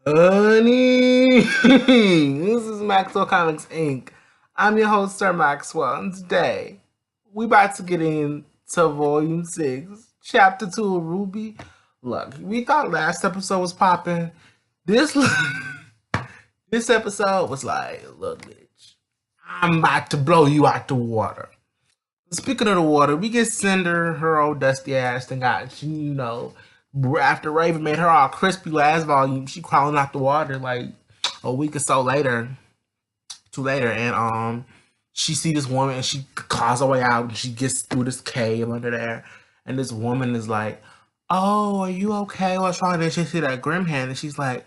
Honey, this is Maxwell Comics Inc. I'm your host, Sir Maxwell, and today we about to get into Volume 6, Chapter 2 of RWBY. Look, we thought last episode was popping. This this episode was like, look, bitch, I'm about to blow you out the water. Speaking of the water, we get Cinder, her old dusty ass, and after Raven made her all crispy last volume, she crawling out the water like a week or so later, and she see this woman and she claws her way out and she gets through this cave under there, and this woman is like, "Oh, are you okay? What's wrong?" And then she see that Grim hand and she's like,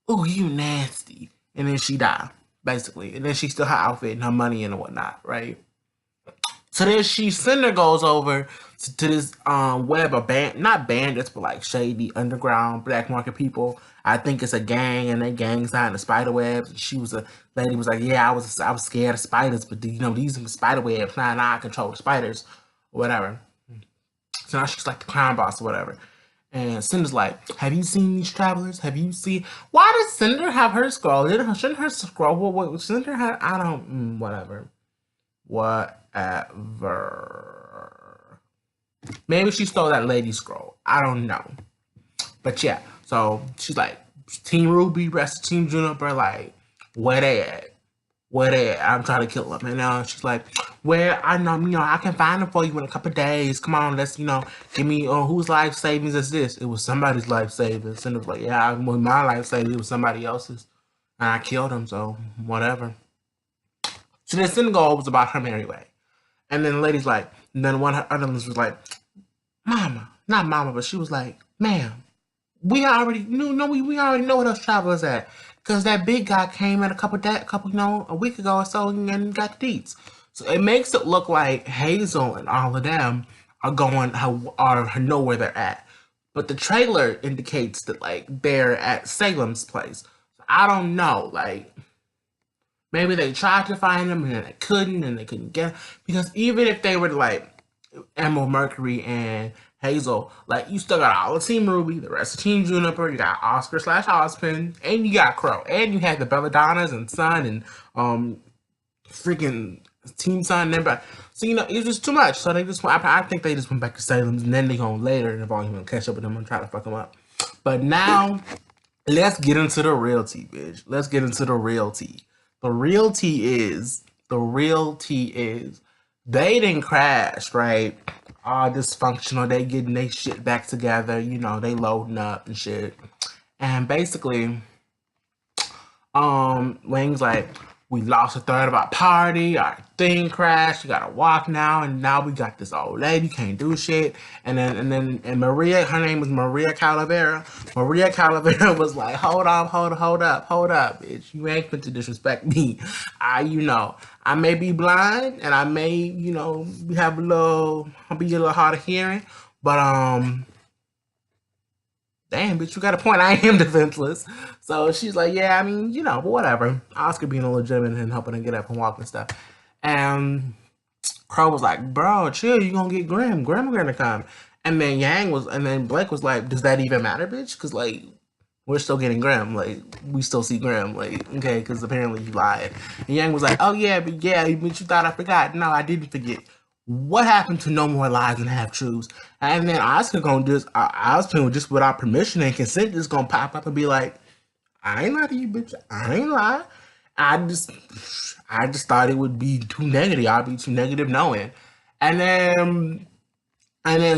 "Oh, you nasty," and then she die basically, and then she still her outfit and her money and whatnot, right? So then Cinder goes over to this web of not bandits, but like shady underground black market people. I think it's a gang, and they gangs out in the spider webs. She was a lady was like, yeah, I was scared of spiders, but these are spider webs. Now I control the spiders, or whatever. So now she's like the crime boss or whatever. And Cinder's like, have you seen these travelers? Have you seen? Why does Cinder have her scroll? Shouldn't her scroll? What Cinder had? I don't. Whatever. Whatever. Maybe she stole that lady scroll. I don't know. But yeah, so she's like, Team RWBY, rest of Team Juniper, like, where they at? Where they at? I'm trying to kill them. And she's like, where I know, I can find them for you in a couple of days. Come on, let's, give me, whose life savings is this? It was somebody's life savings. And it was like, yeah, my life savings, it was somebody else's. And I killed him, so whatever. So then Cinder was about her merry way. And then the lady's like, and then one of her other ones was like, Mama, not Mama, but she was like, ma'am, we already we already know where those travelers at, because that big guy came in a week ago or so and got the deets. So it makes it look like Hazel and all of them are know where they're at, but the trailer indicates that like they're at Salem's place. So I don't know, like maybe they tried to find them and then they couldn't get them. Because even if they were like Emerald Mercury and Hazel, like you still got all of Team RWBY, the rest of Team Juniper, you got Oscar / ozpin, and you got Crow, and you had the Belladonnas and Sun and freaking Team Sun and everybody. So it's just too much. So they just I think they just went back to Salem's, and then they gonna later in the volume catch up with them and try to fuck them up. But now let's get into the real tea, bitch. Let's get into the real tea. The real tea is they didn't crash, right? All dysfunctional. They getting their shit back together. They loading up and shit. And basically, Wang's like, we lost a third of our party. Our thing crashed. You gotta walk now, and now we got this old lady can't do shit. And then Maria, her name was Maria Calavera. Maria Calavera was like, hold up, bitch. You ain't fit to disrespect me. I may be blind, and I may, have I'll be a little hard of hearing, but damn, bitch, you got a point. I am defenseless. So she's like, yeah, I mean, but whatever. Oscar being illegitimate and helping her get up and walk and stuff. And Crow was like, bro, chill, you gonna get Grim. Grim gonna come. And then Blake was like, does that even matter, bitch? Because, like, we're still getting Grim. Like, we still see Grim. Like, okay, because apparently you lied. And Yang was like, oh, but you thought I forgot. No, I didn't forget. What happened to no more lies and half truths? And then Oscar Ozpin just without permission and consent just gonna pop up and be like, I ain't lie to you, bitch. I ain't lie. I just thought it would be too negative. I'd be too negative knowing. And then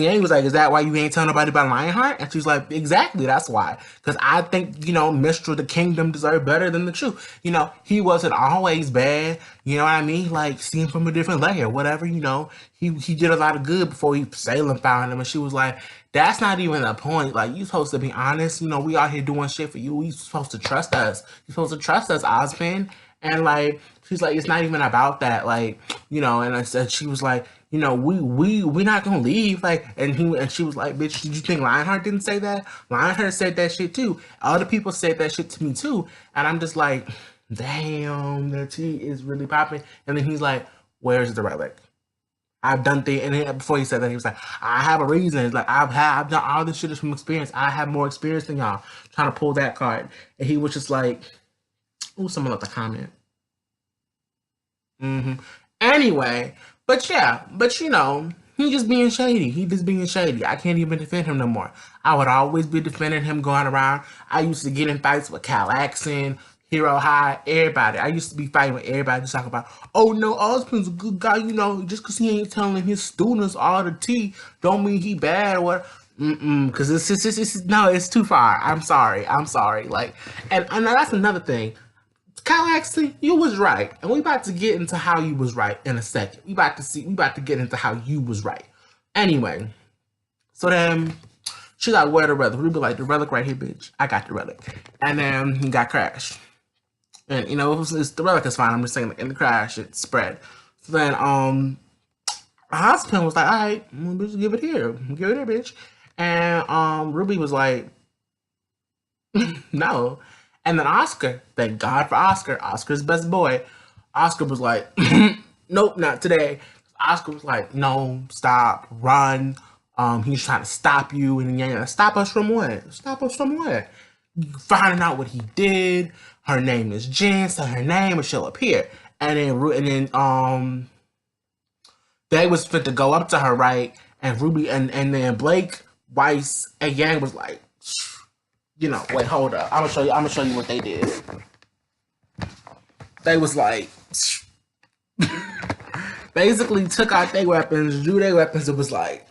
Yang was like, is that why you ain't telling nobody about Lionheart? And she's like, exactly, that's why. Because I think, Mistral the Kingdom deserved better than the truth. He wasn't always bad. You know what I mean? Like, see him from a different layer, whatever, He did a lot of good before Salem found him. And she was like, that's not even the point. Like, you supposed to be honest. We out here doing shit for you. You supposed to trust us. You supposed to trust us, Ozpin. And, like, she's like, it's not even about that. Like, and I said, she was like, we not gonna leave. Like, and she was like, bitch, did you think Lionheart didn't say that? Lionheart said that shit too. Other people said that shit to me too. And I'm just like, damn, the tea is really popping. And then he's like, where's the relic? I've done things, and then before he said that, he was like, I have a reason. It's like, I've done all this shit is from experience. I have more experience than y'all. Trying to pull that card. And he was just like, ooh, someone left a comment. Anyway, but yeah, but you know, he just being shady. He just being shady. I can't even defend him no more. I would always be defending him going around. I used to get in fights with Cal Axon, Hero High, everybody. I used to be fighting with everybody just talking about, oh no, Ozpin's a good guy, you know, just because he ain't telling his students all the tea, don't mean he bad or what. Because no, it's too far. I'm sorry. Like, and that's another thing. Kyle Axton, you was right, and we about to get into how you was right in a second. We about to get into how you was right. Anyway, so then she's like, where the relic? Ruby like, the relic right here, bitch. I got the relic. And then he got crashed. And you know, the relic is fine. I'm just saying, like, in the crash, it spread. So then, Hospital was like, all right, bitch, give it here, bitch. And Ruby was like, no. And then Oscar, thank God for Oscar. Oscar's best boy. Oscar was like, nope, not today. Oscar was like, no, stop, run. He's trying to stop you. And then yeah, stop us from what? Stop us from what? Finding out what he did. Her name is Jen, so her name and she'll appear. And then they was fit to go up to her, right? And Ruby and then Blake, Weiss, and Yang was like, you know, wait, hold up. I'm gonna show you what they did. They was like basically took out their weapons, drew their weapons, and was like,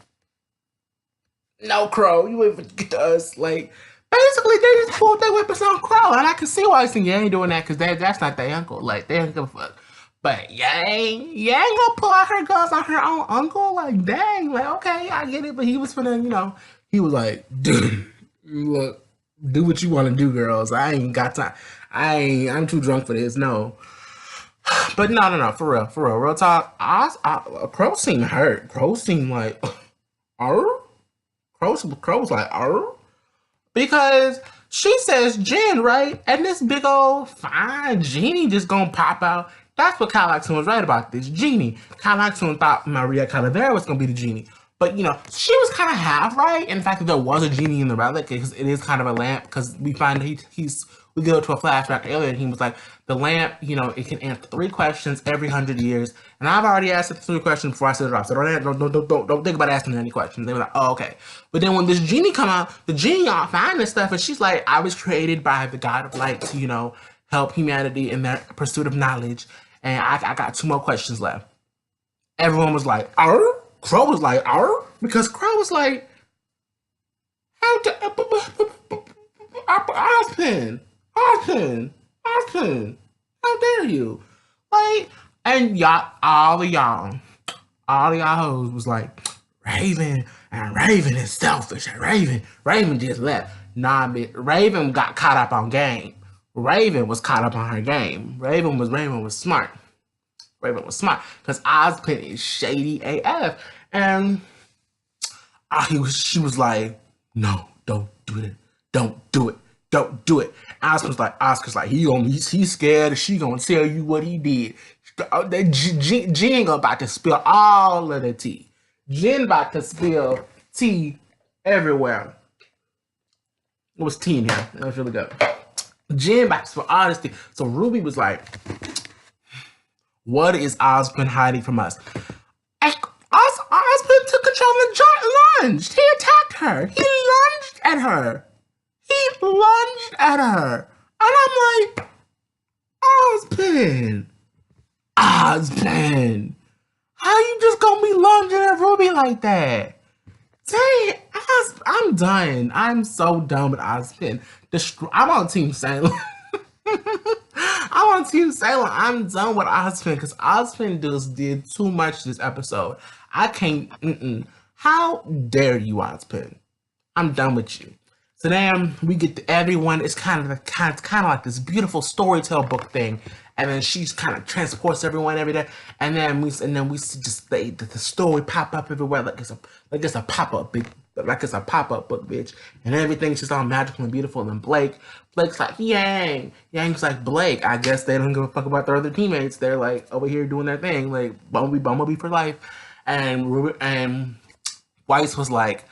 no, Crow, you ain't even get to us. Like, basically they just pulled their weapons on Crow. And I can see why Yang ain't doing that, because that's not their uncle. Like, they don't give a fuck. But Yang gonna pull out her guns on her own uncle? Like, dang, like, okay, I get it. But he was finna, you know, he was like, dude, look, do what you want to do, girls. I ain't got time. I'm too drunk for this. No. But no, for real talk. Crow seemed hurt. Crow seemed like, Crow was like, because she says Jen, right? And this big old fine genie just gonna pop out. That's what Kyle Axton was right about, this genie. Kyle Axton thought Maria Calavera was gonna be the genie. But, you know, she was kind of half right. In fact, there was a genie in the relic, because it is kind of a lamp, because we find we go to a flashback earlier, and he was like, the lamp, you know, it can answer 3 questions every 100 years. And I've already asked the 3 questions before I set it off. So don't think about asking any questions. They were like, oh, okay. But then when this genie come out, the genie all find this stuff, and she's like, I was created by the God of Light to, you know, help humanity in their pursuit of knowledge. And I got 2 more questions left. Everyone was like, Crow was like, because Crow was like, Ozpin, how dare you? Like, and y'all, all of y'all hoes was like, Raven is selfish, and Raven just left. Nah, bitch, Raven got caught up on game. Raven was caught up on her game. Raven was smart. Raven was smart, because Ozpin is shady AF. And she was like, no, don't do it. Don't do it. Don't do it. Oscar's like, he's scared. She gonna tell you what he did. Jen about to spill all of the tea. Jen about to spill tea everywhere. It was tea in here. That was really good. Jen about to spill all this tea. So Ruby was like, what is Ozpin hiding from us? Ozpin took control and lunged. He attacked her. He lunged at her. And I'm like, Ozpin, how you just gonna be lunging at Ruby like that? Dang, I'm done. I'm so done with Ozpin. I'm on Team Sailor. I'm done with Ozpin, because Ozpin just did too much this episode. I can't. How dare you, Ozpin? I'm done with you. So then we get to everyone. It's kind of like this beautiful storytell book thing, and then she's kind of transports everyone every day, and then we see just the story pop up everywhere like it's a pop up book, bitch, and everything's just all magical and beautiful. And Blake's like, Yang's like, Blake, I guess they don't give a fuck about their other teammates. They're like over here doing their thing, like Bumblebee for life. and Weiss was like,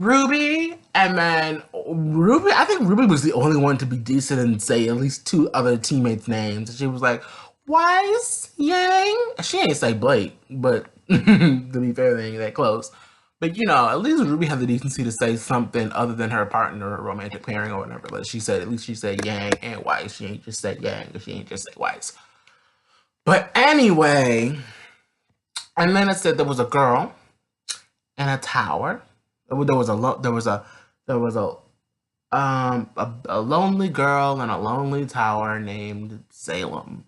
RWBY, and then RWBY, I think RWBY was the only one to be decent and say at least two other teammates' names. And she was like, Weiss, Yang. She ain't say Blake, but to be fair, they ain't that close. But you know, at least RWBY had the decency to say something other than her partner or romantic pairing or whatever. But she said, at least she said Yang and Weiss. She ain't just said Yang, or she ain't just say Weiss. But anyway, and then it said there was a girl in a tower. There was a lonely girl in a lonely tower named Salem.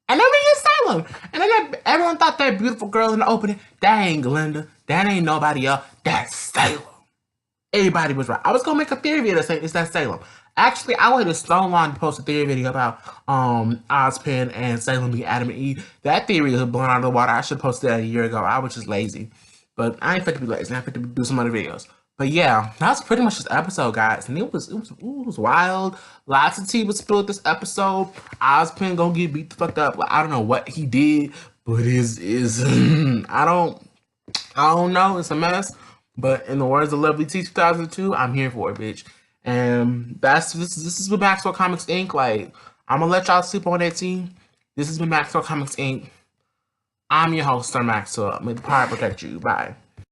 And then we get Salem. And then everyone thought that beautiful girl in the opening, that ain't Glinda. That ain't nobody else. That's Salem. Everybody was right. I was gonna make a theory video saying it's that Salem. Actually, I waited so long to post a theory video about Ozpin and Salem being Adam and Eve. That theory is blown out of the water. I should have posted that a year ago. I was just lazy. But I ain't fit to be lazy. I fit to do some other videos. But yeah, that's pretty much this episode, guys. And it was wild. Lots of tea was spilled this episode. Ozpin gonna get beat the fuck up. Like, I don't know what he did, but is I don't know. It's a mess. But in the words of Lovely T 2002, I'm here for it, bitch. And this is what Maxwell Comics Inc. Like, I'm gonna let y'all sleep on that team. This has been Maxwell Comics Inc. I'm your host, Sir Maxwell. May the power protect you. Bye.